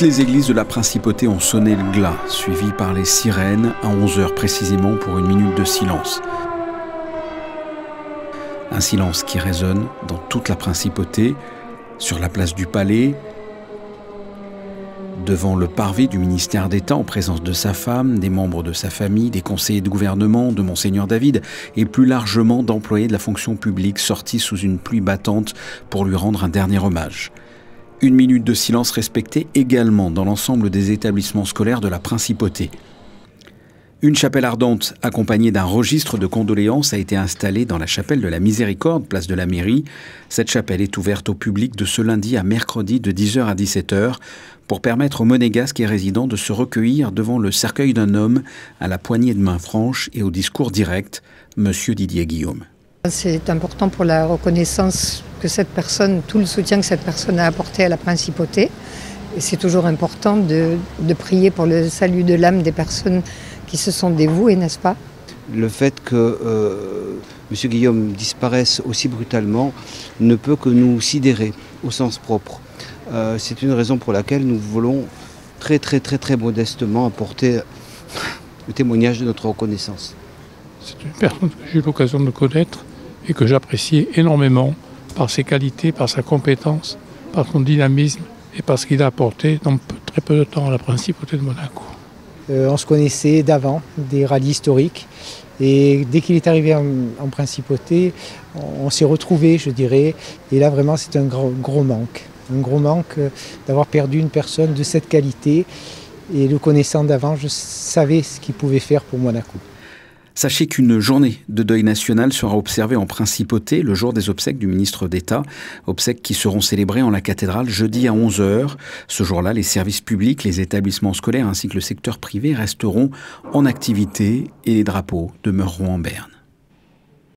Toutes les églises de la Principauté ont sonné le glas, suivies par les sirènes à 11 h précisément pour une minute de silence. Un silence qui résonne dans toute la Principauté, sur la place du Palais, devant le parvis du ministère d'État en présence de sa femme, des membres de sa famille, des conseillers de gouvernement, de Monseigneur David et plus largement d'employés de la fonction publique sortis sous une pluie battante pour lui rendre un dernier hommage. Une minute de silence respectée également dans l'ensemble des établissements scolaires de la Principauté. Une chapelle ardente accompagnée d'un registre de condoléances a été installée dans la chapelle de la Miséricorde, place de la Mairie. Cette chapelle est ouverte au public de ce lundi à mercredi de 10 h à 17 h pour permettre aux monégasques et résidents de se recueillir devant le cercueil d'un homme à la poignée de main franche et au discours direct, Monsieur Didier Guillaume. C'est important pour la reconnaissance que cette personne, tout le soutien que cette personne a apporté à la Principauté. Et c'est toujours important de prier pour le salut de l'âme des personnes qui se sont dévouées, n'est-ce pas? Le fait que M. Guillaume disparaisse aussi brutalement ne peut que nous sidérer au sens propre. C'est une raison pour laquelle nous voulons très modestement apporter le témoignage de notre reconnaissance. C'est une personne que j'ai eu l'occasion de connaître et que j'apprécie énormément par ses qualités, par sa compétence, par son dynamisme et par ce qu'il a apporté dans très peu de temps à la Principauté de Monaco. On se connaissait d'avant, des rallyes historiques, et dès qu'il est arrivé en Principauté, on s'est retrouvés, je dirais, et là vraiment c'est un gros manque d'avoir perdu une personne de cette qualité, et le connaissant d'avant, je savais ce qu'il pouvait faire pour Monaco. Sachez qu'une journée de deuil national sera observée en Principauté le jour des obsèques du ministre d'État. Obsèques qui seront célébrées en la cathédrale jeudi à 11 h. Ce jour-là, les services publics, les établissements scolaires ainsi que le secteur privé resteront en activité et les drapeaux demeureront en berne.